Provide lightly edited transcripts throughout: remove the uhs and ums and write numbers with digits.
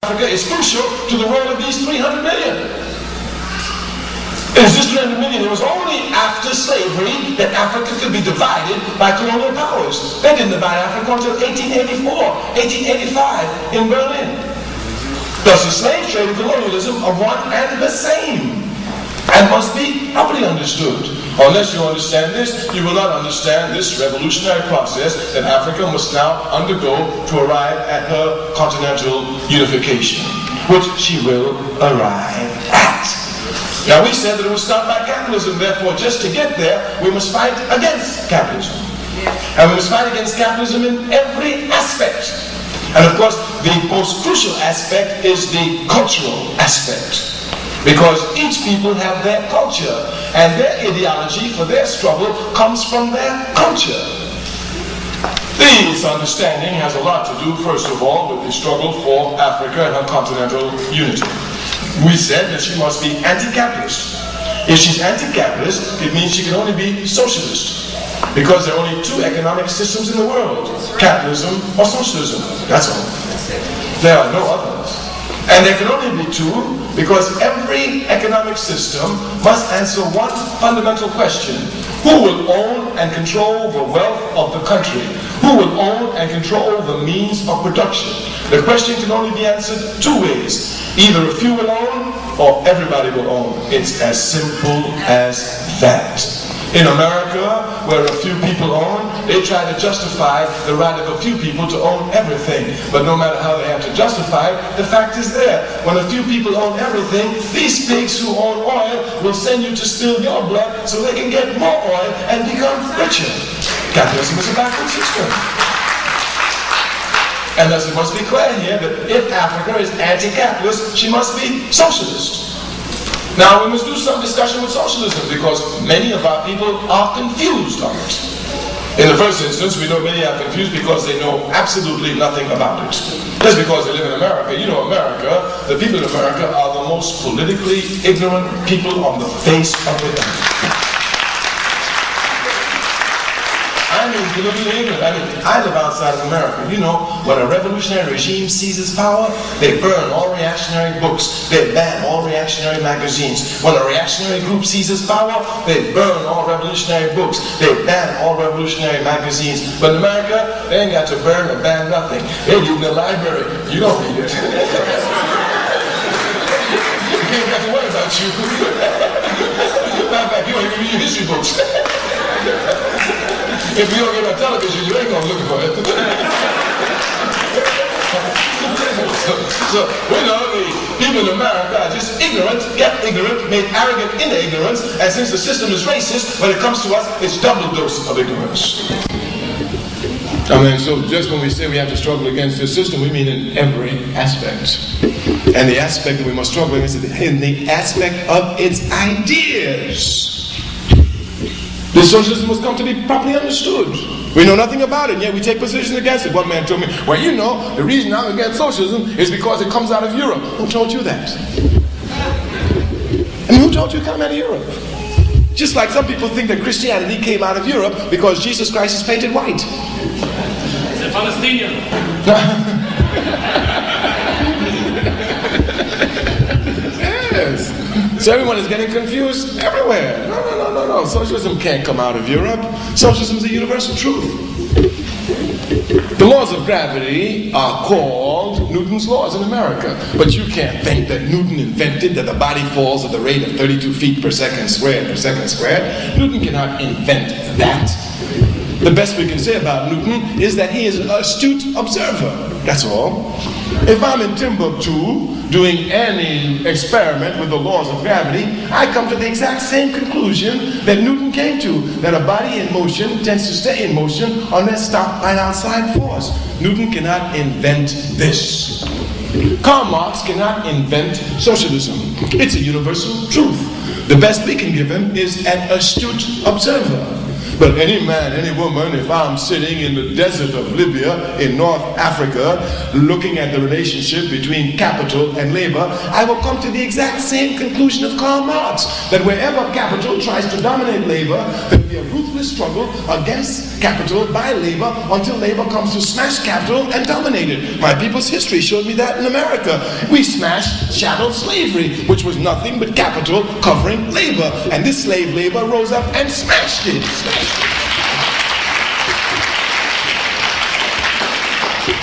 Africa is crucial to the world of these 300 million. It was just 300 million. It was only after slavery that Africa could be divided by colonial powers. They didn't divide Africa until 1884, 1885 in Berlin. Thus the slave trade and colonialism are one and the same, and must be properly understood. Unless you understand this, you will not understand this revolutionary process that Africa must now undergo to arrive at her continental unification, which she will arrive at. Now we said that it would start by capitalism, therefore just to get there, we must fight against capitalism. And we must fight against capitalism in every aspect. And of course, the most crucial aspect is the cultural aspect. Because each people have their culture, and their ideology for their struggle comes from their culture. This understanding has a lot to do, first of all, with the struggle for Africa and her continental unity. We said that she must be anti-capitalist. If she's anti-capitalist, it means she can only be socialist. Because there are only two economic systems in the world, capitalism or socialism. That's all. There are no others. And there can only be two, because every economic system must answer one fundamental question. Who will own and control the wealth of the country? Who will own and control the means of production? The question can only be answered two ways. Either a few will own, or everybody will own. It's as simple as that. In America, where a few people own, they try to justify the right of a few people to own everything. But no matter how they have to justify it, the fact is there. When a few people own everything, these pigs who own oil will send you to spill your blood so they can get more oil and become richer. Capitalism is a backward system. And thus it must be clear here that if Africa is anti-capitalist, she must be socialist. Now we must do some discussion with socialism, because many of our people are confused on it. In the first instance, we know many are confused because they know absolutely nothing about it. Just because they live in America. You know, America, the people in America are the most politically ignorant people on the face of the earth. I mean, politically ignorant. I live outside of America. You know, when a revolutionary regime seizes power, they burn all reactionary books. They ban all reactionary magazines. When a reactionary group seizes power, they burn all revolutionary books. They ban all revolutionary magazines. But in America, they ain't got to burn or ban nothing. They leave in the library. You don't read it. You ain't got to worry about you. Matter of fact, you don't even read your history books. If you don't get on television, you ain't gonna look for it. So we know the people in America are just ignorant, yet ignorant, made arrogant in ignorance, and since the system is racist, when it comes to us, it's double dose of ignorance. I mean, so just when we say we have to struggle against this system, we mean in every aspect. And the aspect that we must struggle against is in the aspect of its ideas. This socialism must come to be properly understood. We know nothing about it, and yet we take position against it. One man told me, well, you know, the reason I'm against socialism is because it comes out of Europe. Who told you that? I mean, who told you it came out of Europe? Just like some people think that Christianity came out of Europe because Jesus Christ is painted white. It's a Palestinian. Yes. So everyone is getting confused everywhere. No. Socialism can't come out of Europe. Socialism is a universal truth. The laws of gravity are called Newton's laws in America. But you can't think that Newton invented that the body falls at the rate of 32 feet per second squared. Newton cannot invent that. The best we can say about Newton is that he is an astute observer. That's all. If I'm in Timbuktu doing any experiment with the laws of gravity, I come to the exact same conclusion that Newton came to, that a body in motion tends to stay in motion unless stopped by an outside force. Newton cannot invent this. Karl Marx cannot invent socialism. It's a universal truth. The best we can give him is an astute observer. But any man, any woman, if I'm sitting in the desert of Libya in North Africa looking at the relationship between capital and labor, I will come to the exact same conclusion of Karl Marx, that wherever capital tries to dominate labor, there will be a ruthless struggle against capital by labor until labor comes to smash capital and dominate it. My people's history showed me that in America. We smashed chattel slavery, which was nothing but capital covering labor. And this slave labor rose up and smashed it.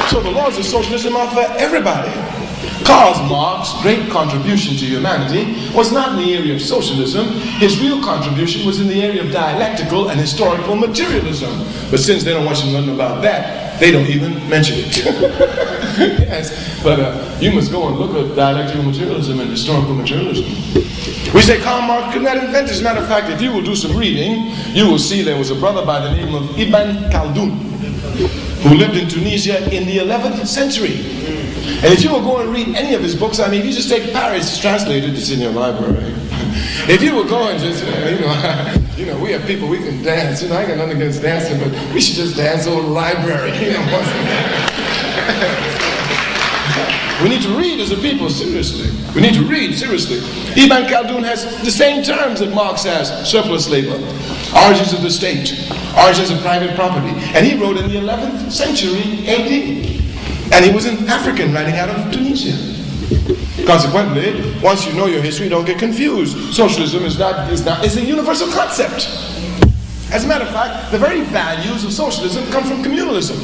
So the laws of socialism are for everybody. Karl Marx's great contribution to humanity was not in the area of socialism. His real contribution was in the area of dialectical and historical materialism. But since they don't want you to know about that, they don't even mention it. Yes, but you must go and look at dialectical materialism and historical materialism. We say Karl Marx could not invent this. As a matter of fact, if you will do some reading, you will see there was a brother by the name of Ibn Khaldun who lived in Tunisia in the 11th century. And if you will go and read any of his books, I mean, if you just take Paris, it's translated, it's in your library. If you will go and just, we have people, we can dance. I got nothing against dancing, but we should just dance over the library. We need to read as a people, seriously. We need to read, seriously. Ibn Khaldun has the same terms that Marx has: surplus labor, origins of the state, origins of private property. And he wrote in the 11th century AD. And he was an African writing out of Tunisia. Consequently, once you know your history, don't get confused. Socialism is a universal concept. As a matter of fact, the very values of socialism come from communalism.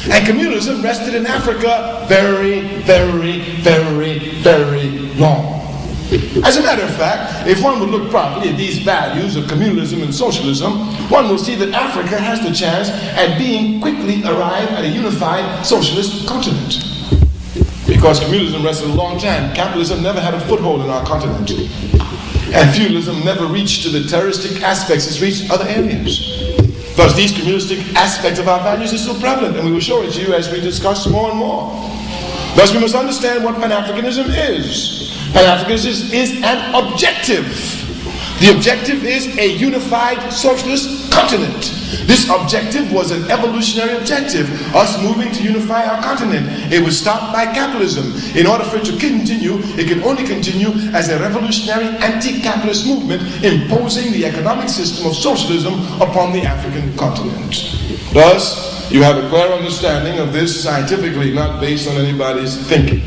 And communalism rested in Africa very, very, very, very long. As a matter of fact, if one would look properly at these values of communalism and socialism, one will see that Africa has the chance at being quickly arrive at a unified socialist continent. Because communalism rested a long time, capitalism never had a foothold in our continent. And feudalism never reached to the terroristic aspects it's reached other areas. Thus, these communistic aspects of our values are still prevalent, and we will show it to you as we discuss more and more. Thus, we must understand what Pan-Africanism is. Pan-Africanism is an objective. The objective is a unified socialist continent. This objective was an evolutionary objective, us moving to unify our continent. It was stopped by capitalism. In order for it to continue, it can only continue as a revolutionary anti-capitalist movement imposing the economic system of socialism upon the African continent. Thus, you have a clear understanding of this scientifically, not based on anybody's thinking.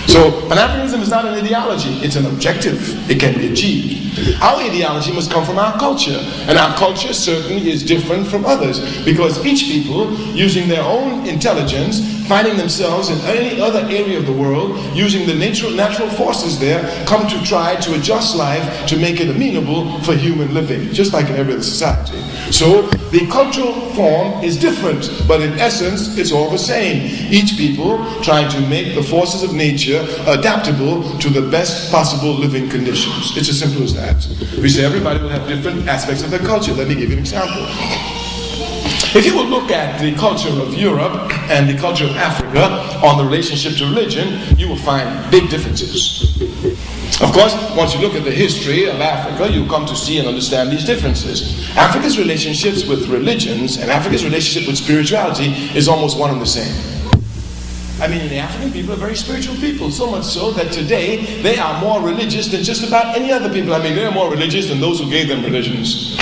So, Pan-Africanism is not an ideology, it's an objective. It can be achieved. Our ideology must come from our culture, and our culture certainly is different from others, because each people, using their own intelligence, finding themselves in any other area of the world, using the natural forces there, come to try to adjust life to make it amenable for human living, just like in every other society. So, the cultural form is different, but in essence, it's all the same. Each people trying to make the forces of nature adaptable to the best possible living conditions. It's as simple as that. We say everybody will have different aspects of their culture. Let me give you an example. If you will look at the culture of Europe and the culture of Africa on the relationship to religion, you will find big differences. Of course, once you look at the history of Africa, you come to see and understand these differences. Africa's relationships with religions and Africa's relationship with spirituality is almost one and the same. I mean, the African people are very spiritual people, so much so that today they are more religious than just about any other people. I mean, they're more religious than those who gave them religions.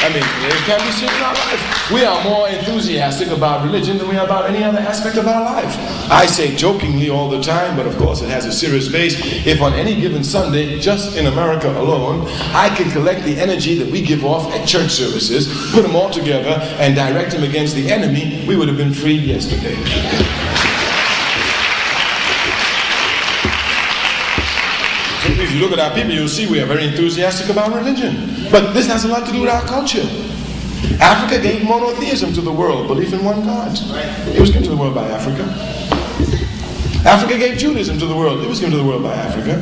I mean, it can be seen in our life. We are more enthusiastic about religion than we are about any other aspect of our life. I say jokingly all the time, but of course it has a serious base. If on any given Sunday, just in America alone, I can collect the energy that we give off at church services, put them all together, and direct them against the enemy, we would have been freed yesterday. If you look at our people, you'll see we are very enthusiastic about religion. But this has a lot to do with our culture. Africa gave monotheism to the world, belief in one God. It was given to the world by Africa. Africa gave Judaism to the world. It was given to the world by Africa.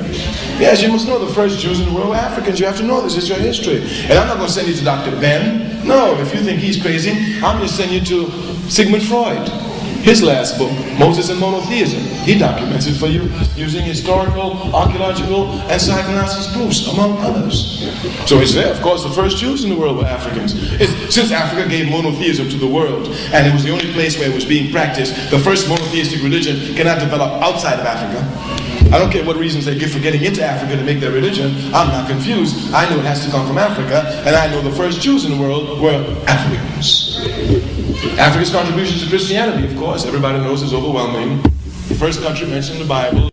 Yes, you must know the first Jews in the world were Africans. You have to know this. It's your history. And I'm not going to send you to Dr. Ben. No, if you think he's crazy, I'm going to send you to Sigmund Freud. His last book, Moses and Monotheism, he documents it for you using historical, archaeological, and psychoanalysis proofs, among others. So it's there. Of course, the first Jews in the world were Africans. Since Africa gave monotheism to the world, and it was the only place where it was being practiced, the first monotheistic religion cannot develop outside of Africa. I don't care what reasons they give for getting into Africa to make their religion. I'm not confused. I know it has to come from Africa, and I know the first Jews in the world were Africans. Africa's contribution to Christianity, of course, everybody knows is overwhelming. The first country mentioned in the Bible